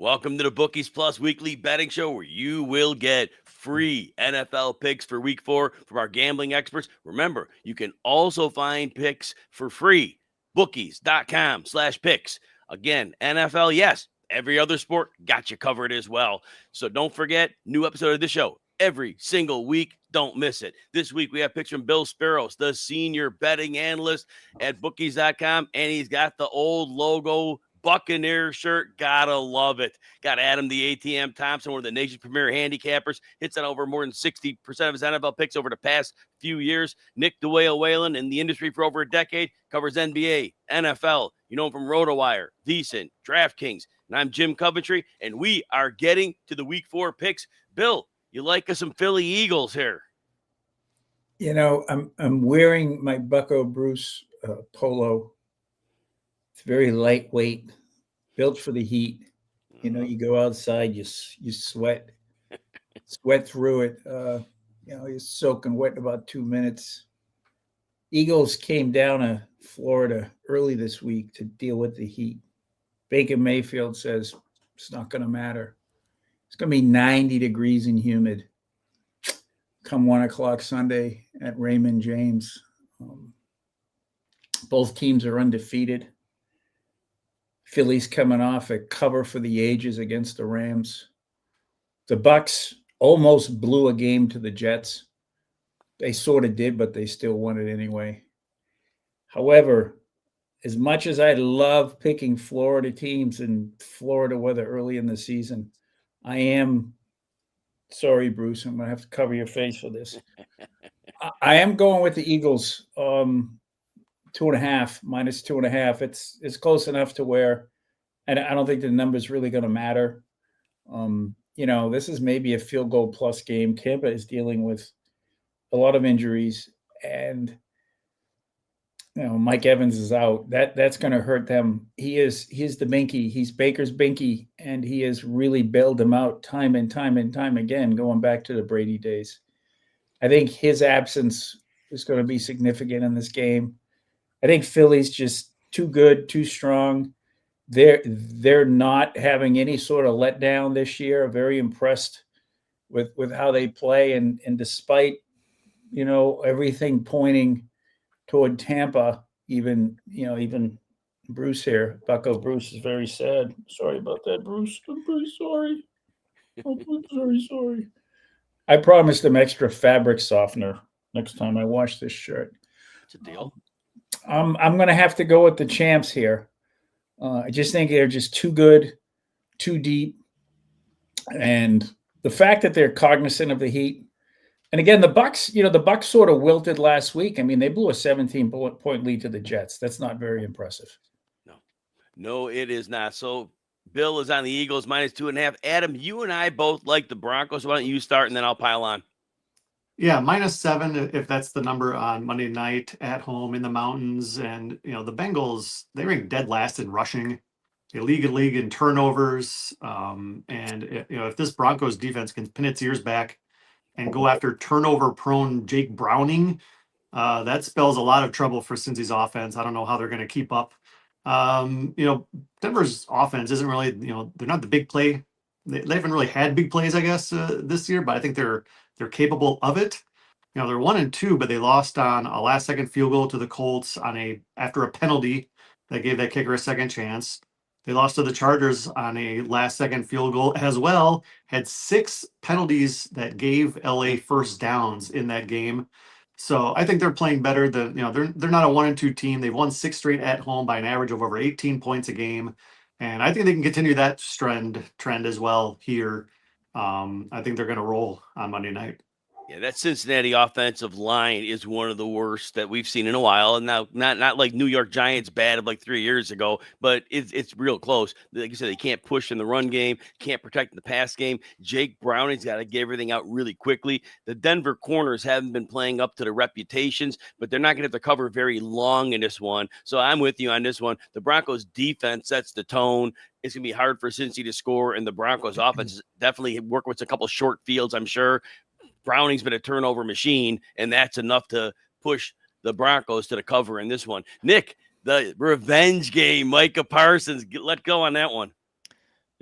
Welcome to the Bookies Plus weekly betting show where you will get free NFL picks for week 4 from our gambling experts. Remember, you can also find picks for free. Bookies.com/picks. Again, NFL, yes. Every other sport got you covered as well. So don't forget, new episode of the show every single week. Don't miss it. This week we have picks from Bill Speros, the senior betting analyst at Bookies.com, and he's got the old logo Buccaneer shirt. Gotta love it. Got Adam the ATM Thompson, one of the nation's premier handicappers. Hits on over more than 60% of his NFL picks over the past few years. Nick the Whale Whalen, in the industry for over a decade, covers NBA, NFL. You know him from RotoWire, VSiN, DraftKings. And I'm Jim Coventry, and we are getting to the week 4 picks. Bill, you like us some Philly Eagles here? You know, I'm wearing my Bucko Bruce polo. It's very lightweight, built for the heat. You know, you go outside, you sweat through it. You're soaking wet in about 2 minutes. Eagles came down to Florida early this week to deal with the heat. Baker Mayfield says it's not going to matter. It's going to be 90 degrees and humid come 1 o'clock Sunday at Raymond James. Both teams are undefeated. Philly's coming off a cover for the ages against the Rams. The Bucs almost blew a game to the Jets. They sort of did, but they still won it anyway. However, as much as I love picking Florida teams and Florida weather early in the season, I am sorry, Bruce, I'm going to have to cover your face for this. I am going with the Eagles. 2.5, minus 2.5. It's close enough to where, and I don't think the number's really going to matter. This is maybe a field goal plus game. Tampa is dealing with a lot of injuries, and Mike Evans is out. That's going to hurt them. He's the binky. He's Baker's binky, and he has really bailed them out time and time and time again, going back to the Brady days. I think his absence is going to be significant in this game. I think Philly's just too good, too strong. They're not having any sort of letdown this year. Very impressed with how they play, and despite everything pointing toward Tampa, even Bruce here, Bucko Bruce, is very sad. Sorry about that, Bruce. I'm very sorry. I'm very sorry. I promised him extra fabric softener next time I wash this shirt. It's a deal. I'm going to have to go with the champs here. I just think they're just too good, too deep. And the fact that they're cognizant of the heat. And again, the Bucs sort of wilted last week. I mean, they blew a 17-point lead to the Jets. That's not very impressive. No, it is not. So Bill is on the Eagles, minus 2.5. Adam, you and I both like the Broncos. Why don't you start, and then I'll pile on. Yeah, -7 if that's the number on Monday night at home in the mountains. And, the Bengals, they rank dead last in rushing. They lead in turnovers. If this Broncos defense can pin its ears back and go after turnover-prone Jake Browning, that spells a lot of trouble for Cincy's offense. I don't know how they're going to keep up. Denver's offense isn't really, they're not the big play. They haven't really had big plays, I guess, this year, but I think they're capable of it. They're 1-2, but they lost on a last-second field goal to the Colts after a penalty that gave that kicker a second chance. They lost to the Chargers on a last-second field goal as well. Had 6 penalties that gave LA first downs in that game. So I think they're playing better than, they're not a 1-2 team. They've won 6 straight at home by an average of over 18 points a game. And I think they can continue that trend as well here. I think they're going to roll on Monday night. Yeah, that Cincinnati offensive line is one of the worst that we've seen in a while. And now, not like New York Giants bad of like 3 years ago, but it's real close. Like you said, they can't push in the run game, can't protect in the pass game. Jake Browning's got to get everything out really quickly. The Denver corners haven't been playing up to their reputations, but they're not going to have to cover very long in this one. So I'm with you on this one. The Broncos defense sets the tone. It's going to be hard for Cincy to score, and the Broncos offense is definitely work with a couple short fields, I'm sure. Browning's been a turnover machine, and that's enough to push the Broncos to the cover in this one. Nick, the revenge game, Micah Parsons, let go on that one.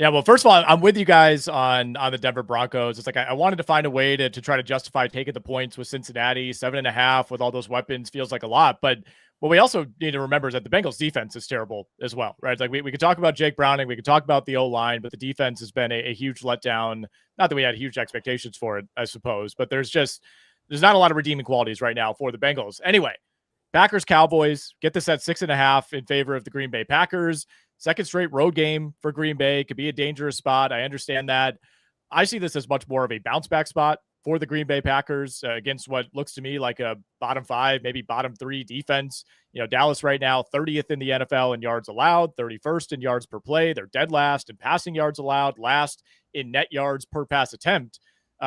Yeah, well, first of all, I'm with you guys on the Denver Broncos. It's like I wanted to find a way to try to justify taking the points with Cincinnati. 7.5 with all those weapons feels like a lot. But what we also need to remember is that the Bengals defense is terrible as well, right? It's like we could talk about Jake Browning, we could talk about the O-line, but the defense has been a huge letdown. Not that we had huge expectations for it, I suppose, but there's not a lot of redeeming qualities right now for the Bengals. Anyway, Packers, Cowboys, get this at 6.5 in favor of the Green Bay Packers. Second straight road game for Green Bay. Could be a dangerous spot. I understand that. I see this as much more of a bounce back spot for the Green Bay Packers against what looks to me like a bottom 5, maybe bottom 3 defense. Dallas right now, 30th in the NFL in yards allowed, 31st in yards per play. They're dead last in passing yards allowed, last in net yards per pass attempt,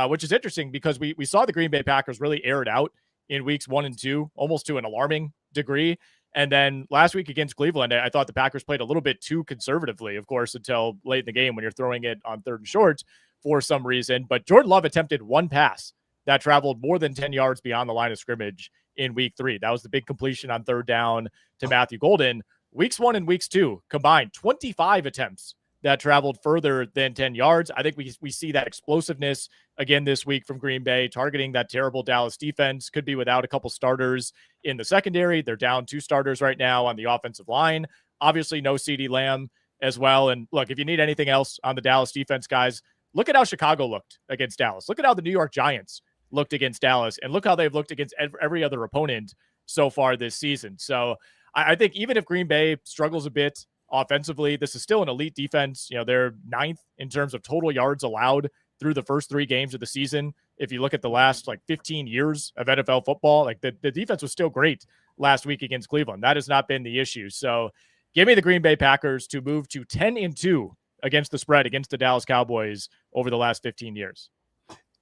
which is interesting because we saw the Green Bay Packers really air it out in weeks 1 and 2, almost to an alarming degree. And then last week against Cleveland, I thought the Packers played a little bit too conservatively, of course, until late in the game when you're throwing it on 3rd and short for some reason. But Jordan Love attempted one pass that traveled more than 10 yards beyond the line of scrimmage in week 3. That was the big completion on 3rd down to Matthew Golden. Weeks 1 and weeks 2 combined 25 attempts that traveled further than 10 yards. I think we see that explosiveness again this week from Green Bay, targeting that terrible Dallas defense. Could be without a couple starters in the secondary. They're down 2 starters right now on the offensive line. Obviously, no CeeDee Lamb as well. And look, if you need anything else on the Dallas defense, guys, look at how Chicago looked against Dallas. Look at how the New York Giants looked against Dallas, and look how they've looked against every other opponent so far this season. So I think even if Green Bay struggles a bit offensively, this is still an elite defense. They're 9th in terms of total yards allowed through the first 3 games of the season. If you look at the last 15 years of NFL football, the defense was still great last week against Cleveland. That has not been the issue. So give me the Green Bay Packers to move to 10-2 against the spread against the Dallas Cowboys over the last 15 years.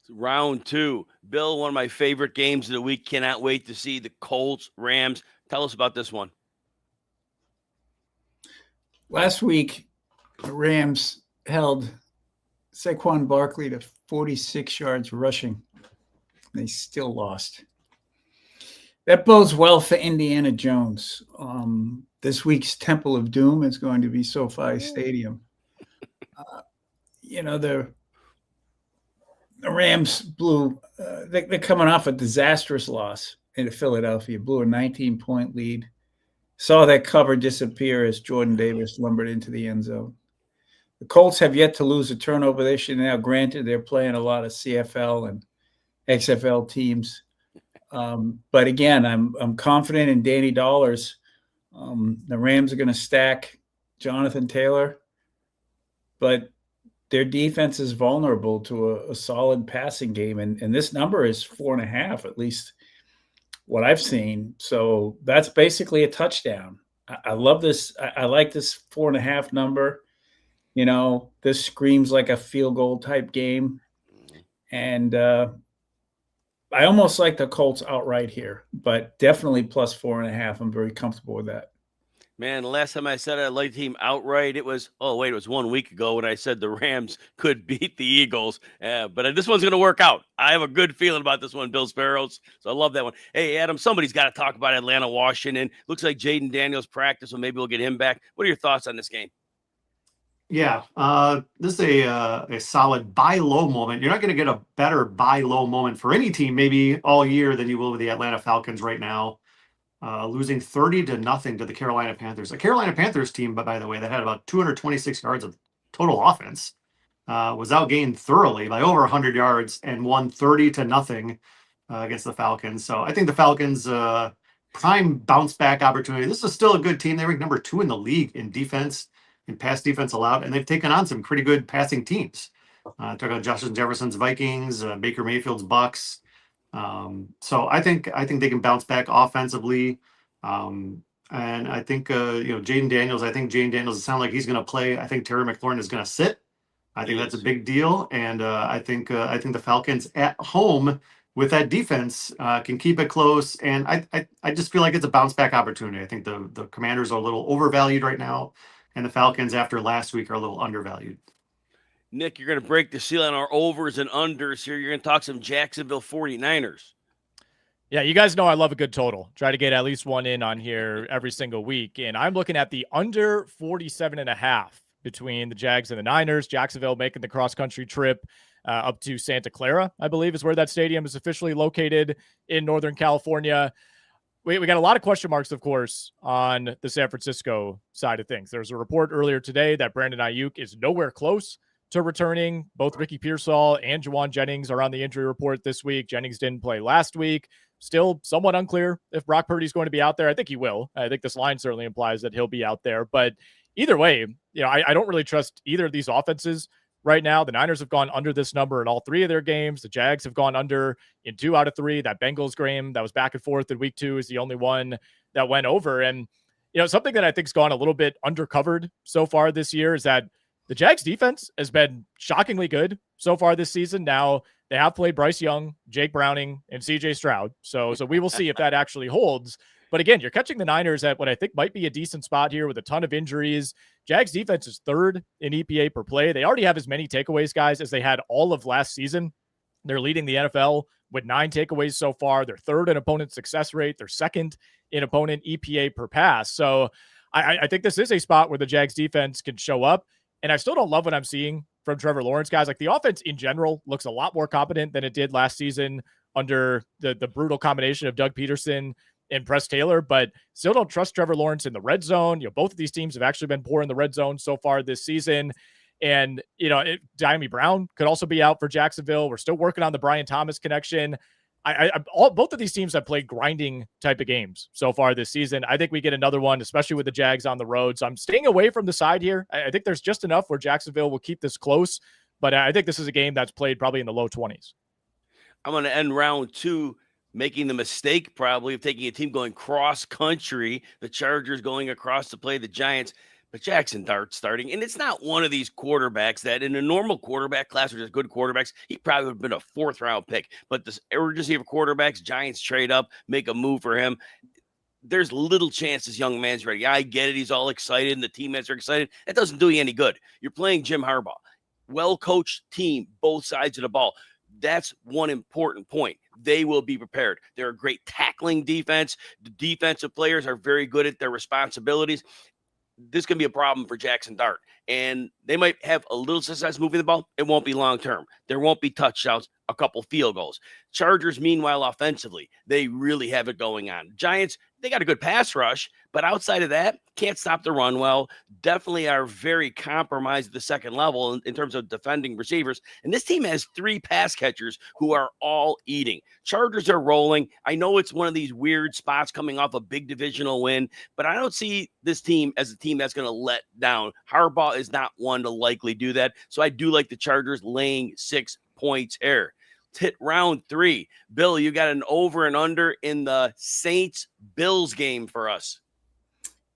Round 2. Bill, one of my favorite games of the week. Cannot wait to see the Colts, Rams. Tell us about this one. Last week, the Rams held Saquon Barkley to 46 yards rushing. They still lost. That bodes well for Indiana Jones. This week's Temple of Doom is going to be SoFi Stadium. The Rams blew, they're coming off a disastrous loss into Philadelphia, blew a 19-point lead. Saw that cover disappear as Jordan Davis lumbered into the end zone. The Colts have yet to lose a turnover this year. Now, granted, they're playing a lot of CFL and XFL teams. But again, I'm confident in Danny Dollars. The Rams are going to stack Jonathan Taylor, but their defense is vulnerable to a solid passing game. And this number is 4.5, at least what I've seen. So that's basically a touchdown. I love this. I like this 4.5 number. This screams like a field goal type game. And I almost like the Colts outright here, but definitely plus 4.5. I'm very comfortable with that. Man, the last time I said I liked the team outright, it was 1 week ago when I said the Rams could beat the Eagles. But this one's going to work out. I have a good feeling about this one, Bill Speros. So I love that one. Hey, Adam, somebody's got to talk about Atlanta, Washington. Looks like Jaden Daniels practice, so maybe we'll get him back. What are your thoughts on this game? Yeah, this is a solid buy low moment. You're not going to get a better buy low moment for any team maybe all year than you will with the Atlanta Falcons right now. Losing 30-0 to the Carolina Panthers. A Carolina Panthers team, but by the way, that had about 226 yards of total offense, was outgained thoroughly by over 100 yards and won 30-0 against the Falcons. So I think the Falcons prime bounce back opportunity. This is still a good team. They ranked number 2 in the league in defense, in pass defense allowed, and they've taken on some pretty good passing teams. Took out Justin Jefferson's Vikings, Baker Mayfield's Bucks. So I think they can bounce back offensively. And I think, Jaden Daniels, it sounds like he's going to play. I think Terry McLaurin is going to sit. I think that's a big deal. And I think the Falcons at home with that defense can keep it close. And I just feel like it's a bounce back opportunity. I think the Commanders are a little overvalued right now, and the Falcons after last week are a little undervalued. Nick, you're going to break the seal on our overs and unders here. You're going to talk some Jacksonville 49ers. Yeah, you guys know I love a good total. Try to get at least one in on here every single week. And I'm looking at the under 47.5 between the Jags and the Niners. Jacksonville making the cross-country trip up to Santa Clara, I believe, is where that stadium is officially located in Northern California. We got a lot of question marks, of course, on the San Francisco side of things. There's a report earlier today that Brandon Ayuk is nowhere close to returning. Both Ricky Pearsall and Juwan Jennings are on the injury report this week. Jennings didn't play last week. Still somewhat unclear if Brock Purdy's going to be out there. I think he will. I think this line certainly implies that he'll be out there. But either way, I don't really trust either of these offenses right now. The Niners have gone under this number in all 3 of their games. The Jags have gone under in 2 out of 3. That Bengals game that was back and forth in week 2 is the only one that went over. And, something that I think has gone a little bit undercovered so far this year is that the Jags defense has been shockingly good so far this season. Now, they have played Bryce Young, Jake Browning, and CJ Stroud. So we will see if that actually holds. But again, you're catching the Niners at what I think might be a decent spot here with a ton of injuries. Jags defense is 3rd in EPA per play. They already have as many takeaways, guys, as they had all of last season. They're leading the NFL with 9 takeaways so far. They're 3rd in opponent success rate. They're 2nd in opponent EPA per pass. So I think this is a spot where the Jags defense can show up. And I still don't love what I'm seeing from Trevor Lawrence, guys. Like, the offense in general looks a lot more competent than it did last season under the brutal combination of Doug Peterson and Press Taylor, but still don't trust Trevor Lawrence in the red zone. Both of these teams have actually been poor in the red zone so far this season. And, Diami Brown could also be out for Jacksonville. We're still working on the Brian Thomas connection. Both of these teams have played grinding type of games so far this season. I think we get another one, especially with the Jags on the road. So I'm staying away from the side here. I think there's just enough where Jacksonville will keep this close, but I think this is a game that's played probably in the low 20s. I'm going to end round 2 making the mistake probably of taking a team going cross country, the Chargers going across to play the Giants, but Jackson Dart starting. And it's not one of these quarterbacks that in a normal quarterback class, which is good quarterbacks, he probably would have been a 4th round pick. But this urgency of quarterbacks, Giants trade up, make a move for him. There's little chance this young man's ready. I get it. He's all excited and the teammates are excited. That doesn't do you any good. You're playing Jim Harbaugh. Well-coached team, both sides of the ball. That's one important point. They will be prepared. They're a great tackling defense. The defensive players are very good at their responsibilities. This can be a problem for Jackson Dart. And they might have a little success moving the ball. It won't be long-term. There won't be touchdowns, a couple field goals. Chargers, meanwhile, offensively, they really have it going on. Giants, they got a good pass rush, but outside of that, can't stop the run well. Definitely are very compromised at the second level in terms of defending receivers. And this team has 3 pass catchers who are all eating. Chargers are rolling. I know it's one of these weird spots coming off a big divisional win, but I don't see this team as a team that's going to let down. Harbaugh is not one to likely do that. So I do like the Chargers laying 6 points here. Hit round 3. Bill, you got an over and under in the Saints-Bills game for us.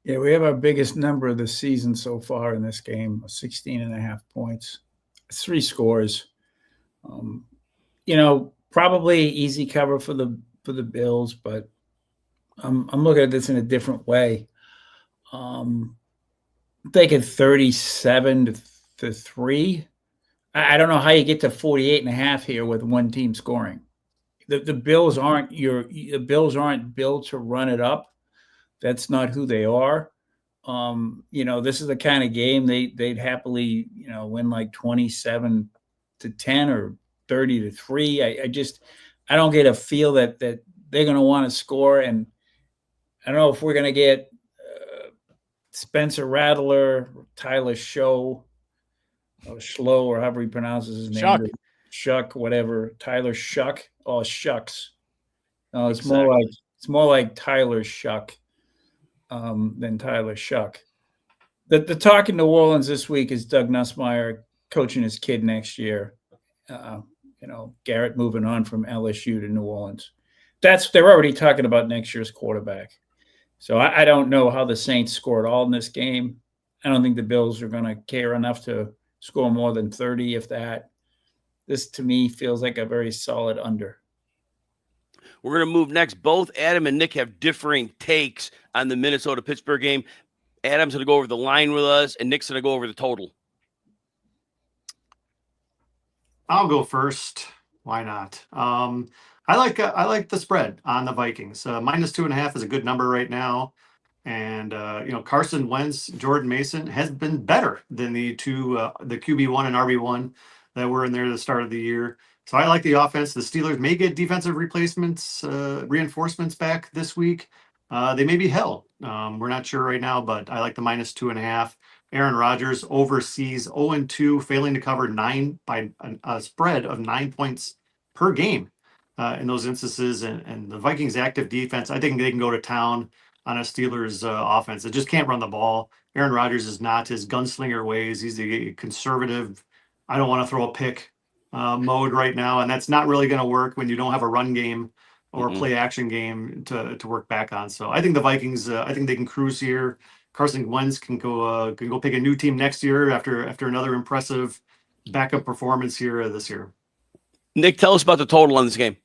Yeah, we have our biggest number of the season so far in this game, 16.5 points. 3 scores. Probably easy cover for the Bills, but I'm looking at this in a different way. I'm thinking 37-3. I don't know how you get to 48.5 here with one team scoring. The Bills aren't built to run it up. That's not who they are. This is the kind of game they'd happily, win like 27-10 or 30-3. I don't get a feel that they're going to want to score. And I don't know if we're going to get Spencer Rattler, Tyler Schlow, or however he pronounces his name. Shuck, whatever. Tyler Shuck. Oh, Shucks. No, it's exactly. more like Tyler Shuck than Tyler Shuck. The talk in New Orleans this week is Doug Nussmeier coaching his kid next year. Garrett moving on from LSU to New Orleans. They're already talking about next year's quarterback. So I don't know how the Saints scored all in this game. I don't think the Bills are going to care enough to score more than 30, if that. This, to me, feels like a very solid under. We're going to move next. Both Adam and Nick have differing takes on the Minnesota-Pittsburgh game. Adam's going to go over the line with us, and Nick's going to go over the total. I'll go first. Why not? I like the spread on the Vikings. -2.5 is a good number right now. And Carson Wentz, Jordan Mason has been better than the two, the QB1 and RB1 that were in there at the start of the year. So I like the offense. The Steelers may get defensive replacements, reinforcements back this week. They may be held. We're not sure right now, but I like the -2.5. Aaron Rodgers oversees 0-2, failing to cover 9 by a spread of 9 points per game in those instances. And the Vikings' active defense, I think they can go to town on a Steelers offense. It just can't run the ball. Aaron Rodgers is not his gunslinger ways. He's a conservative, I don't want to throw a pick mode right now. And that's not really going to work when you don't have a run game or a play action game to work back on. So I think the Vikings, I think they can cruise here. Carson Wentz can go pick a new team next year after another impressive backup performance here this year. Nick, tell us about the total on this game.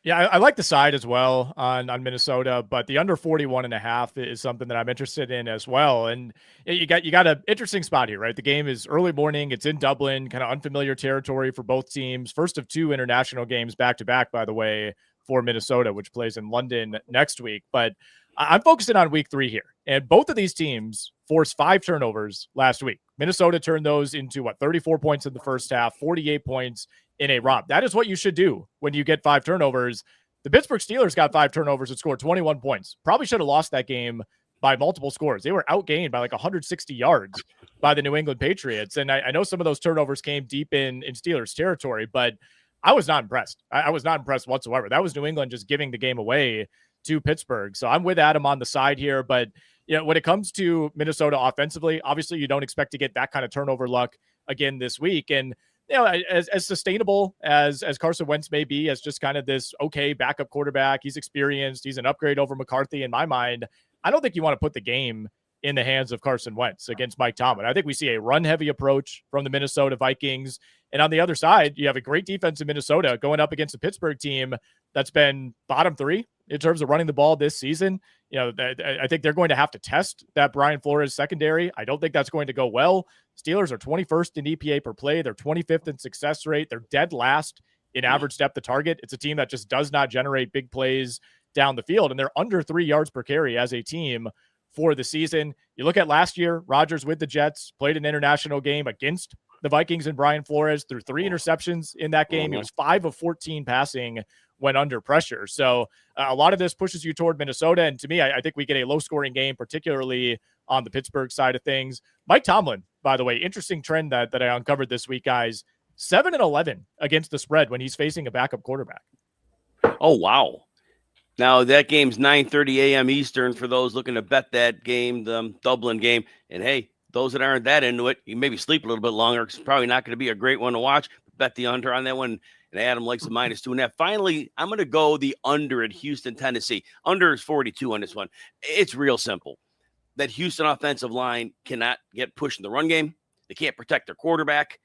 Yeah, I like the side as well on Minnesota, but the under 41.5 is something that I'm interested in as well. And you got an interesting spot here, right? The game is early morning. It's in Dublin, kind of unfamiliar territory for both teams. First of 2 international games back to back, by the way, for Minnesota, which plays in London next week. But I'm focusing on week 3 here. And both of these teams forced 5 turnovers last week. Minnesota turned those into 34 points in the first half, 48 points in a romp. That is what you should do when you get 5 turnovers. The Pittsburgh Steelers got 5 turnovers and scored 21 points. Probably should have lost that game by multiple scores. They were outgained by 160 yards by the New England Patriots. And I know some of those turnovers came deep in Steelers territory, but I was not impressed. I was not impressed whatsoever. That was New England just giving the game away to Pittsburgh. So I'm with Adam on the side here. But when it comes to Minnesota offensively, obviously you don't expect to get that kind of turnover luck again this week. And as sustainable as Carson Wentz may be, as just kind of this okay backup quarterback, he's experienced, he's an upgrade over McCarthy in my mind. I don't think you want to put the game in the hands of Carson Wentz against Mike Tomlin. I think we see a run-heavy approach from the Minnesota Vikings. And on the other side, you have a great defense in Minnesota going up against a Pittsburgh team that's been bottom 3 in terms of running the ball this season. I think they're going to have to test that Brian Flores secondary. I don't think that's going to go well. Steelers are 21st in EPA per play. They're 25th in success rate. They're dead last in average depth of target. It's a team that just does not generate big plays down the field, and they're under 3 yards per carry as a team for the season. You look at last year, Rodgers with the Jets played an international game against the Vikings and Brian Flores, threw 3 interceptions in that game. He was 5 of 14 passing when under pressure. So a lot of this pushes you toward Minnesota. And to me, I think we get a low-scoring game, particularly on the Pittsburgh side of things. Mike Tomlin, by the way, interesting trend that I uncovered this week, guys. 7-11 against the spread when he's facing a backup quarterback. Oh, wow. Now, that game's 9:30 a.m. Eastern for those looking to bet that game, the Dublin game. And, hey, those that aren't that into it, you maybe sleep a little bit longer. It's probably not going to be a great one to watch. Bet the under on that one. And Adam likes the -2.5. Finally, I'm going to go the under at Houston, Tennessee. Under is 42 on this one. It's real simple. That Houston offensive line cannot get pushed in the run game. They can't protect their quarterback.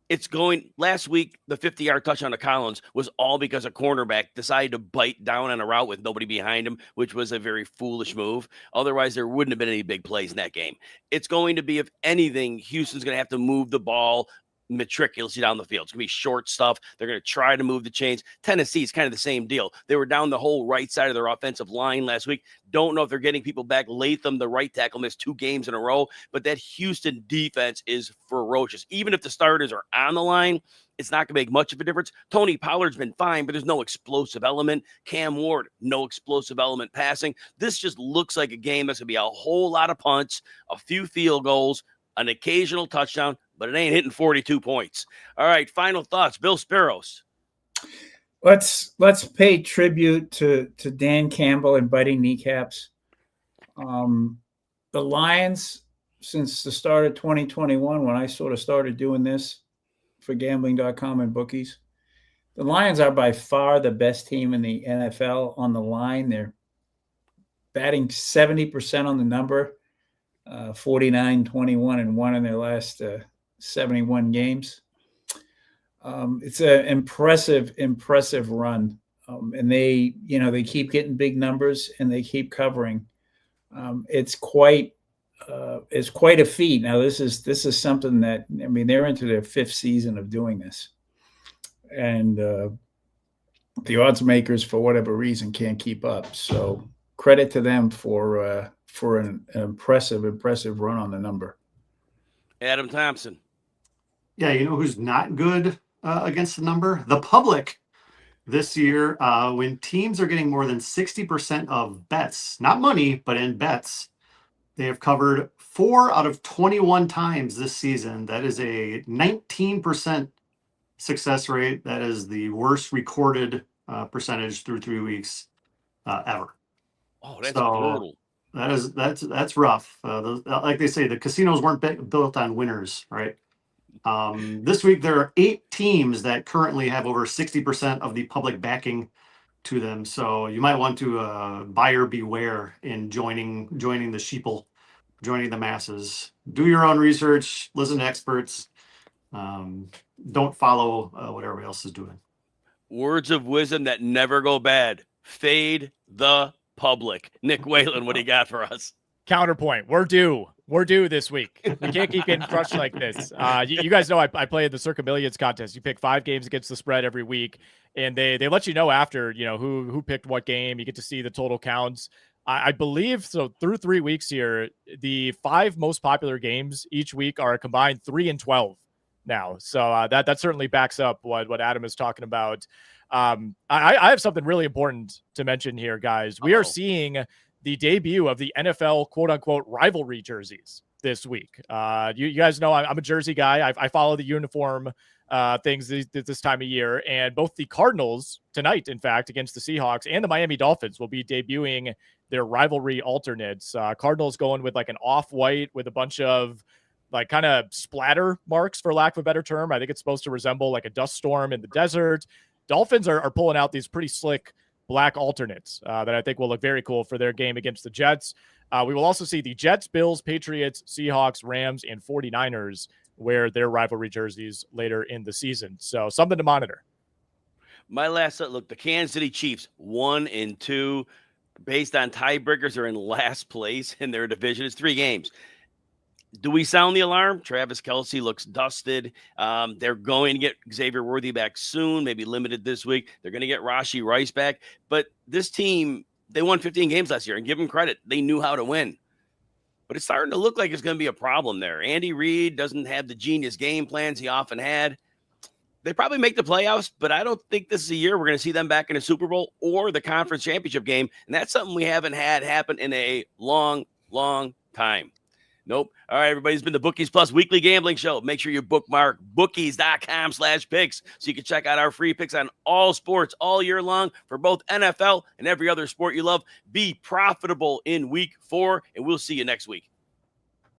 It's going last week, the 50-yard touchdown to Collins was all because a cornerback decided to bite down on a route with nobody behind him, which was a very foolish move. Otherwise, there wouldn't have been any big plays in that game. It's going to be, if anything, Houston's going to have to move the ball meticulously down the field. It's going to be short stuff. They're going to try to move the chains. Tennessee is kind of the same deal. They were down the whole right side of their offensive line last week. Don't know if they're getting people back. Latham, the right tackle, missed 2 games in a row, but that Houston defense is ferocious. Even if the starters are on the line, it's not going to make much of a difference. Tony Pollard's been fine, but there's no explosive element. Cam Ward, no explosive element passing. This just looks like a game that's going to be a whole lot of punts, a few field goals, an occasional touchdown, but it ain't hitting 42 points. All right, final thoughts. Bill Speros. Let's pay tribute to Dan Campbell and biting kneecaps. The Lions, since the start of 2021, when I sort of started doing this for gambling.com and bookies, the Lions are by far the best team in the NFL on the line. They're batting 70% on the number, 49-21-1 in their last 71 games. It's an impressive run. And they keep getting big numbers and they keep covering. It's quite a feat. Now this is something that, I mean, they're into their 5th season of doing this, and the odds makers, for whatever reason, can't keep up. So credit to them for for an impressive run on the number. Adam Thompson. Yeah, you know who's not good against the number? The public this year. When teams are getting more than 60% of bets, not money, but in bets, they have covered 4 out of 21 times this season. That is a 19% success rate. That is the worst recorded percentage through 3 weeks ever. Oh, that's So, brutal. That's rough. Like they say, the casinos weren't built on winners, right? This week there are 8 teams that currently have over 60% of the public backing to them. So you might want to buyer beware in joining the sheeple, joining the masses. Do your own research. Listen to experts. Don't follow what everybody else is doing. Words of wisdom that never go bad. Fade the public. Nick Whalen, what do you got for us? Counterpoint. We're due this week. We can't keep getting crushed like this. You guys know I play in the Circa Millions contest. You pick 5 games against the spread every week, and they let you know after, who picked what game. You get to see the total counts. I believe so. Through 3 weeks here, the 5 most popular games each week are a combined 3-12 now. So that certainly backs up what Adam is talking about. I have something really important to mention here, guys. We are seeing the debut of the NFL quote unquote rivalry jerseys this week. You guys know I'm a jersey guy. I follow the uniform things this time of year, and both the Cardinals tonight, in fact, against the Seahawks, and the Miami Dolphins will be debuting their rivalry alternates. Cardinals going with like an off-white with a bunch of like kind of splatter marks, for lack of a better term. I think it's supposed to resemble like a dust storm in the desert. Dolphins are pulling out these pretty slick black alternates that I think will look very cool for their game against the Jets. We will also see the Jets, Bills, Patriots, Seahawks, Rams, and 49ers wear their rivalry jerseys later in the season. So something to monitor. My last look, the Kansas City Chiefs, 1-2, based on tiebreakers, are in last place in their division. It's 3 games. Do we sound the alarm? Travis Kelce looks dusted. They're going to get Xavier Worthy back soon, maybe limited this week. They're going to get Rashee Rice back. But this team, they won 15 games last year, and give them credit. They knew how to win. But it's starting to look like it's going to be a problem there. Andy Reid doesn't have the genius game plans he often had. They probably make the playoffs, but I don't think this is a year we're going to see them back in a Super Bowl or the conference championship game. And that's something we haven't had happen in a long, long time. Nope. All right, everybody. It's been the Bookies Plus Weekly Gambling Show. Make sure you bookmark bookies.com/picks so you can check out our free picks on all sports all year long for both NFL and every other sport you love. Be profitable in week 4, and we'll see you next week.